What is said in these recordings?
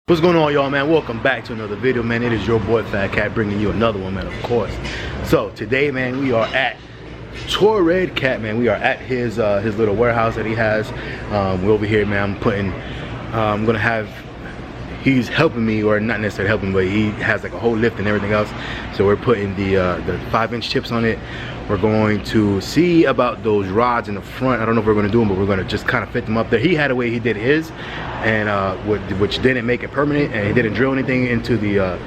What's going on, y'all, man? Welcome back to another video, man. It is your boy Fatkat bringing you another one, man, of course. So today, man, we are at Hellcat, man. We are at his little warehouse that he has. We're over here, man. I'm gonna have, he's helping me, or not necessarily helping, but he has like a whole lift and everything else. So we're putting the 5-inch tips on it. We're going to see about those rods in the front. I don't know if we're gonna do them, but we're gonna just kind of fit them up there. He had a way he did his, and which didn't make it permanent, and he didn't drill anything into the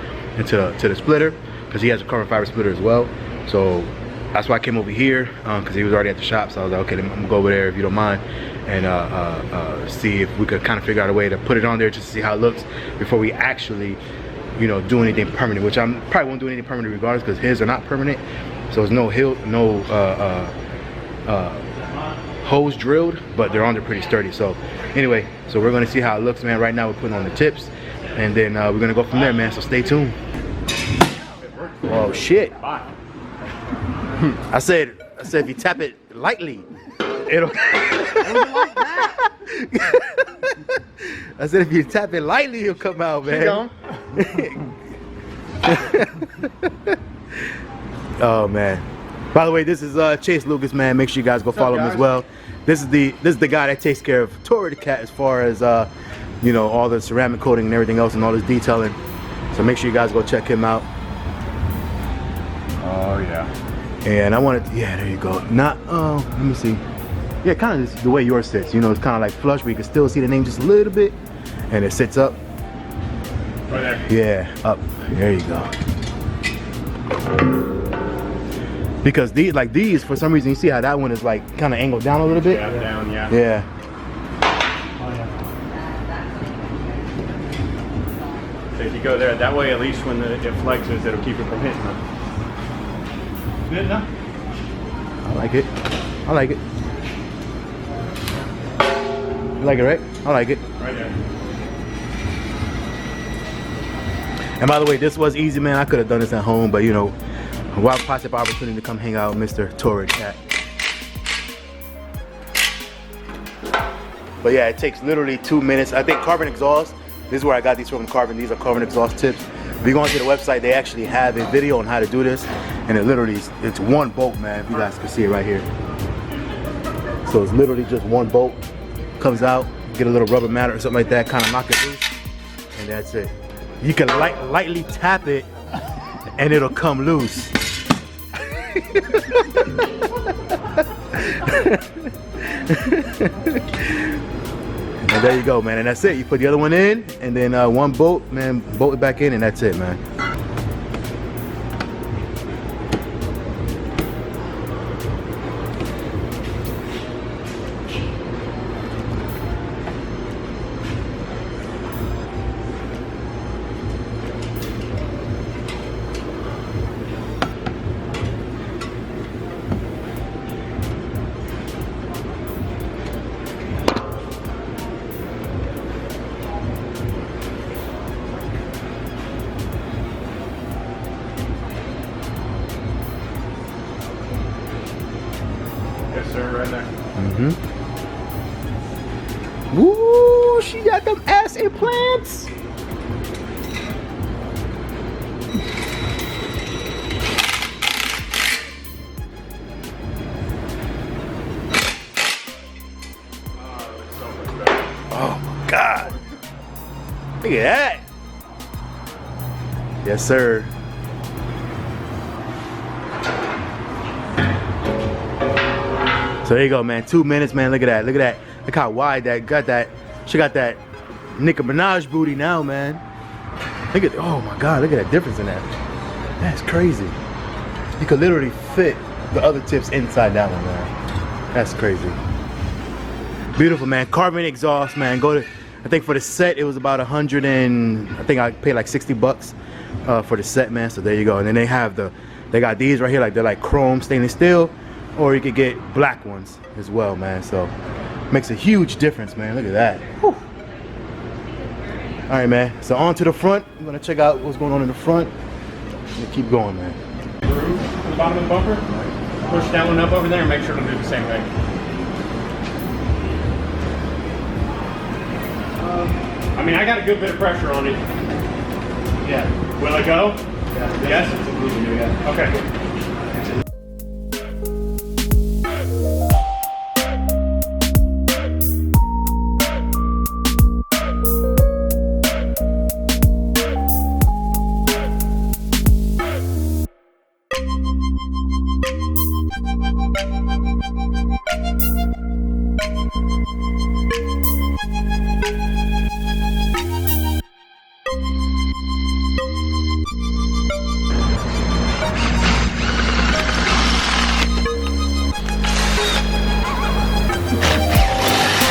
splitter, because he has a carbon fiber splitter as well. So that's why I came over here, because he was already at the shop. So I was like, okay, I'm gonna go over there if you don't mind, and see if we could kind of figure out a way to put it on there just to see how it looks before we actually, you know, do anything permanent. Which I probably won't do anything permanent regardless, because his are not permanent. So there's no hose drilled, but they're on there pretty sturdy. So anyway, so we're gonna see how it looks, man. Right now we're putting on the tips, and then we're gonna go from there, man. So stay tuned. Oh shit! I said if you tap it lightly, it'll. I said if you tap it lightly, it'll come out, man. Oh man! By the way, this is Chase Lucas, man. Make sure you guys go follow him as well. This is the guy that takes care of Hellcat as far as you know, all the ceramic coating and everything else and all this detailing. So make sure you guys go check him out. Oh yeah. And I wanted, yeah, there you go. Not, let me see. Yeah, kind of the way yours sits. You know, it's kind of like flush, but you can still see the name just a little bit, and it sits up. Right there. Yeah, up. There you go. Because these, for some reason, you see how that one is like kind of angled down a little bit. Yeah, down, yeah. Yeah. Oh, yeah. So if you go there, that way, at least when it flexes, it'll keep it from hitting them. Good enough. I like it. I like it. You like it, right? I like it. Right there. And by the way, this was easy, man. I could have done this at home, but you know, a wild possible opportunity to come hang out with Mr. Hellcat. But yeah, it takes literally 2 minutes. I think carbon exhaust. This is where I got these from. Carbon. These are carbon exhaust tips. If you go onto the website, they actually have a video on how to do this, and it literally it's one bolt, man. If you guys can see it right here. So it's literally just one bolt. Comes out, get a little rubber mat or something like that, kind of knock it loose, and that's it. You can lightly tap it, and it'll come loose. And there you go, man, and that's it. You put the other one in, and then one bolt, man, bolt it back in, and that's it, man. Yes, sir, right there. Mm-hmm. Woo! She got them ass implants. Oh my God! Look at that. Yes, sir. So there you go, man. 2 minutes, man. Look at that. Look at that. Look how wide that got that. She got that Nicki Minaj booty now, man. Look at, oh my God, look at that difference in that. That's crazy. You could literally fit the other tips inside that one, man. That's crazy. Beautiful, man. Carbon exhaust, man. Go to, I think for the set it was about 100 and I think I paid like 60 bucks for the set, man. So there you go. And then they have they got these right here, like they're like chrome stainless steel. Or you could get black ones as well, man. So makes a huge difference, man. Look at that. Whew. All right, man. So on to the front. I'm gonna check out what's going on in the front. And keep going, man. Groove to the bottom of the bumper. Push that one up over there and make sure to do the same thing. I mean, I got a good bit of pressure on it. Yeah. Will it go? Yeah. Yes? It's moving, yeah. Okay.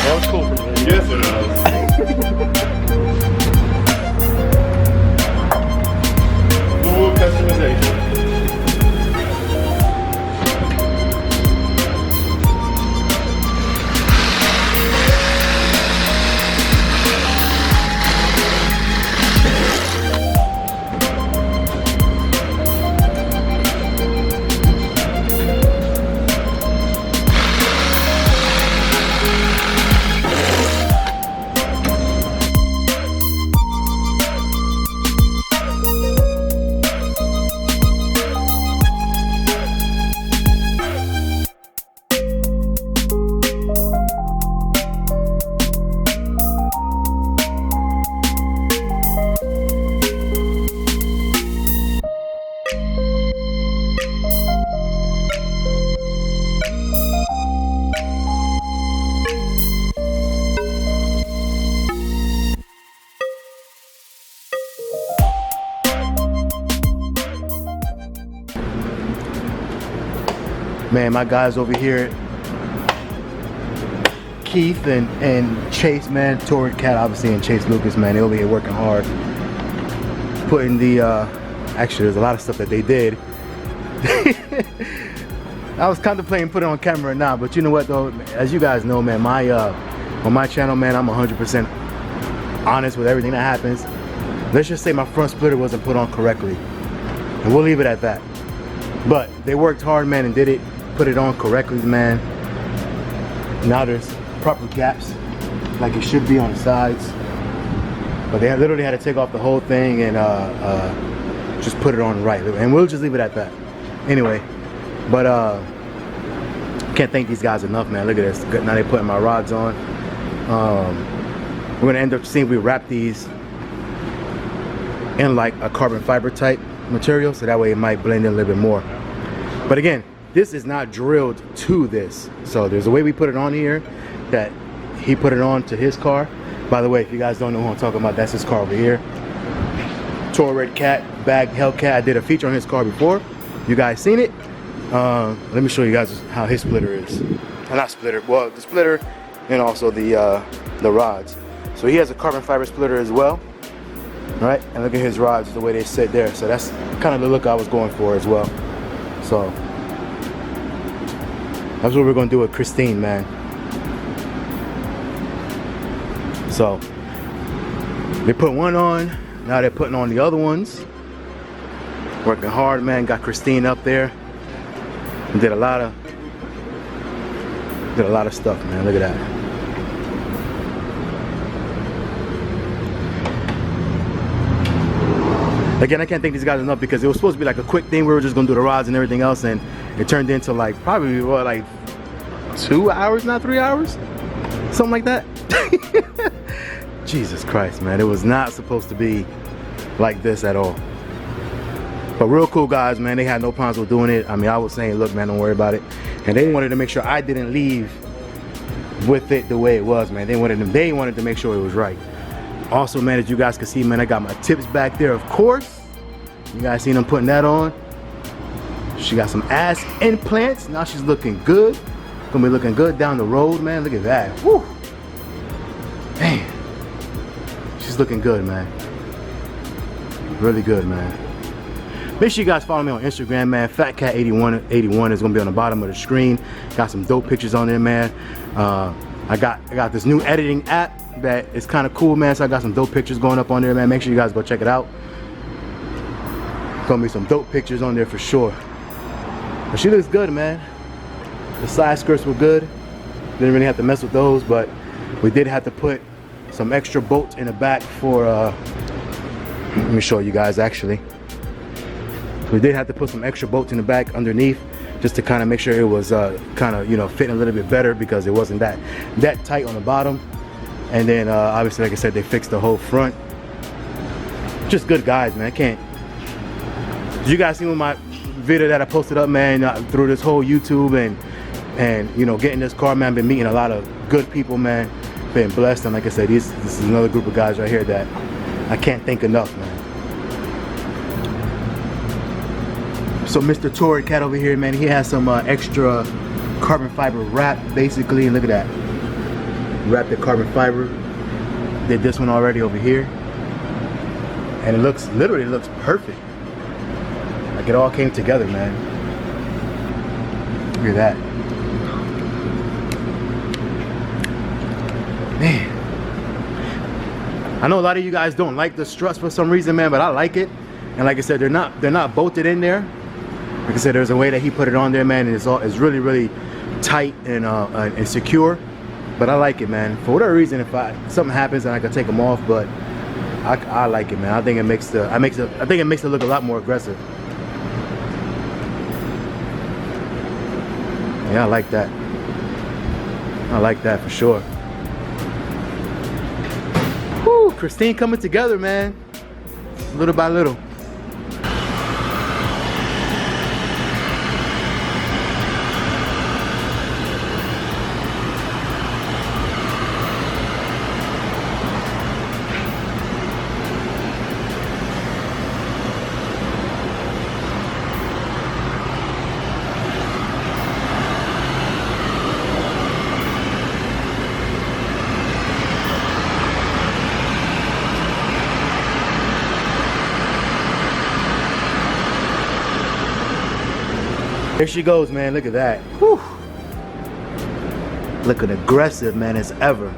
That was cool for me. Yes, it is. Full customization. Man, my guys over here, Keith and Chase, man, Torrid Cat, obviously, and Chase Lucas, man, they over here working hard. Putting the, actually, there's a lot of stuff that they did. I was contemplating putting it on camera now, but you know what, though? As you guys know, man, on my channel, man, I'm 100% honest with everything that happens. Let's just say my front splitter wasn't put on correctly, and we'll leave it at that. But they worked hard, man, and did it, put it on correctly, man. Now there's proper gaps like it should be on the sides, but they literally had to take off the whole thing and just put it on right, and we'll just leave it at that. Anyway, but can't thank these guys enough, man. Look at this. Now they're putting my rods on. We're gonna end up seeing we wrap these in like a carbon fiber type material, so that way it might blend in a little bit more. But again, this is not drilled to this, so there's a way we put it on here that he put it on to his car. By the way, if you guys don't know who I'm talking about, that's his car over here. Torrid Cat, bagged Hellcat. I did a feature on his car before. You guys seen it? Let me show you guys how his splitter is. Not splitter, well, the splitter and also the rods. So he has a carbon fiber splitter as well. Right, and look at his rods, the way they sit there. So that's kind of the look I was going for as well. So that's what we're gonna do with Christine, man. So they put one on, now they're putting on the other ones. Working hard, man. Got Christine up there. And did a lot of stuff, man. Look at that. Again, I can't thank these guys enough because it was supposed to be like a quick thing. We were just gonna do the rods and everything else, and it turned into like probably what, like 2 hours, not 3 hours, something like that. Jesus Christ, man, it was not supposed to be like this at all. But real cool guys, man. They had no problems with doing it. I mean, I was saying, look, man, don't worry about it. And they wanted to make sure I didn't leave with it the way it was, man. They wanted to make sure it was right. Also, man, as you guys can see, man, I got my tips back there, of course. You guys seen them putting that on. She got some ass implants. Now she's looking good. Gonna be looking good down the road, man. Look at that. Woo. Man. She's looking good, man. Really good, man. Make sure you guys follow me on Instagram, man. Fatkat81 is gonna be on the bottom of the screen. Got some dope pictures on there, man. I got this new editing app that is kind of cool, man. So I got some dope pictures going up on there, man. Make sure you guys go check it out. Gonna be some dope pictures on there for sure. But she looks good, man. The side skirts were good. Didn't really have to mess with those, but we did have to put some extra bolts in the back for, let me show you guys actually. We did have to put some extra bolts in the back underneath just to kind of make sure it was kind of, you know, fitting a little bit better because it wasn't that tight on the bottom. And then obviously, like I said, they fixed the whole front. Just good guys, man. I can't. Did you guys see my video that I posted up, man, through this whole YouTube and you know, getting this car, man? Been meeting a lot of good people, man. Been blessed, and like I said, this is another group of guys right here that I can't thank enough, man. So Mr. Torrid Cat over here, man, he has some extra carbon fiber wrap, basically. Look at that. Wrapped the carbon fiber. Did this one already over here. And it looks, literally looks perfect. Like it all came together, man. Look at that. Man. I know a lot of you guys don't like the struts for some reason, man, but I like it. And like I said, they're not bolted in there. Like I said, there's a way that he put it on there, man, and it's really tight and secure. But I like it, man. For whatever reason, if something happens, then I can take them off. But I like it, man. I think it makes it look a lot more aggressive. Yeah, I like that. I like that for sure. Whew, Christine coming together, man. Little by little. There she goes, man. Look at that. Whew. Looking aggressive, man, as ever.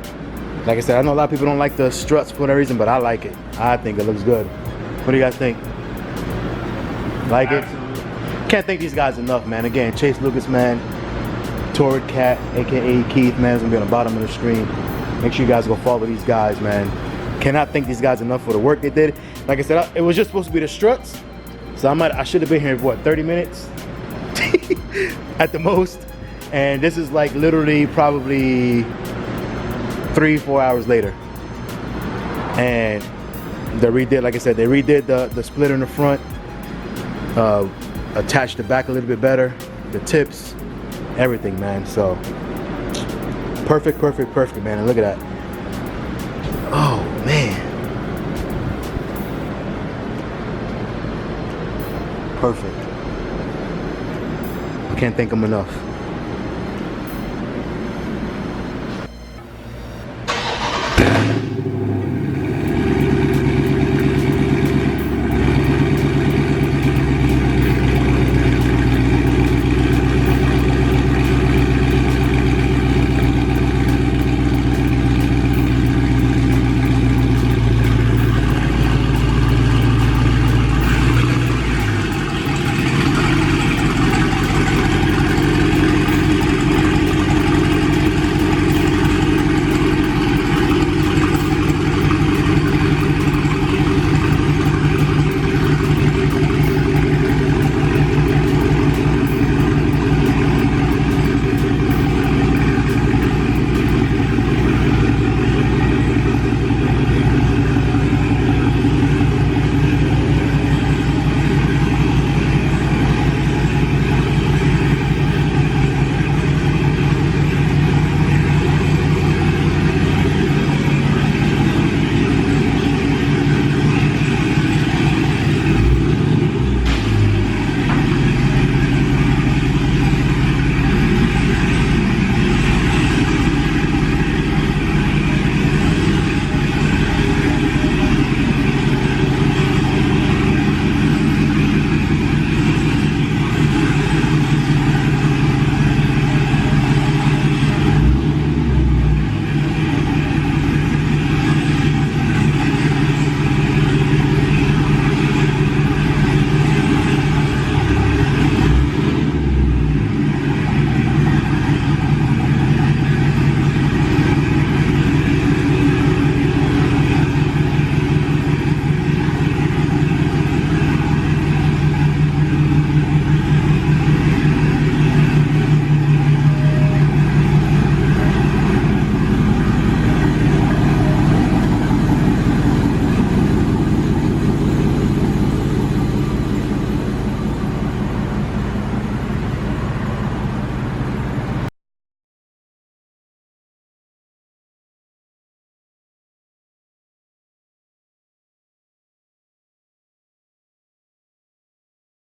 Like I said, I know a lot of people don't like the struts for whatever reason, but I like it. I think it looks good. What do you guys think? Like it? Can't thank these guys enough, man. Again, Chase Lucas, man. Torrid Cat, aka Keith, man, is gonna be on the bottom of the screen. Make sure you guys go follow these guys, man. Cannot thank these guys enough for the work they did. Like I said, it was just supposed to be the struts, so I should have been here for what, 30 minutes at the most, and this is like literally probably 3-4 hours later. And they redid, like I said, they redid the splitter in the front, attached the back a little bit better, the tips, everything, man. So perfect, man. And look at that. Oh man, perfect. Can't thank them enough.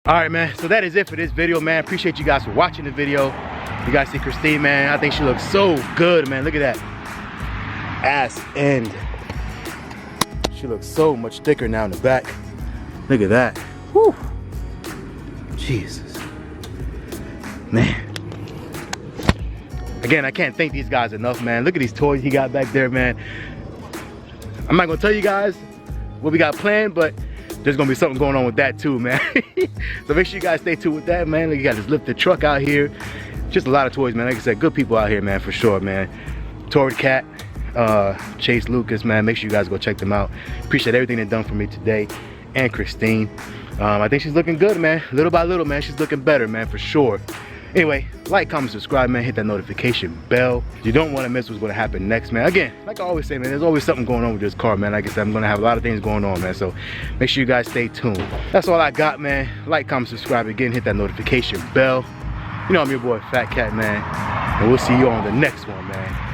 All right, man, so that is it for this video, man. Appreciate you guys for watching the video. You guys see Christine, man. I think she looks so good, man. Look at that ass end. She looks so much thicker now in the back. Look at that. Whew. Jesus. Man. Again, I can't thank these guys enough, man. Look at these toys he got back there, man. I'm not gonna tell you guys what we got planned, but there's gonna be something going on with that too, man. So make sure you guys stay tuned with that, man. Look, you got this lifted truck out here. Just a lot of toys, man. Like I said, good people out here, man, for sure, man. Cat, Chase Lucas, man. Make sure you guys go check them out. Appreciate everything they've done for me today. And Christine. I think she's looking good, man. Little by little, man, she's looking better, man, for sure. Anyway, like, comment, subscribe, man. Hit that notification bell. You don't want to miss what's going to happen next, man. Again, like I always say, man, there's always something going on with this car, man. Like I said, I'm going to have a lot of things going on, man. So make sure you guys stay tuned. That's all I got, man. Like, comment, subscribe. Again, hit that notification bell. You know I'm your boy, Fatkat, man. And we'll see you on the next one, man.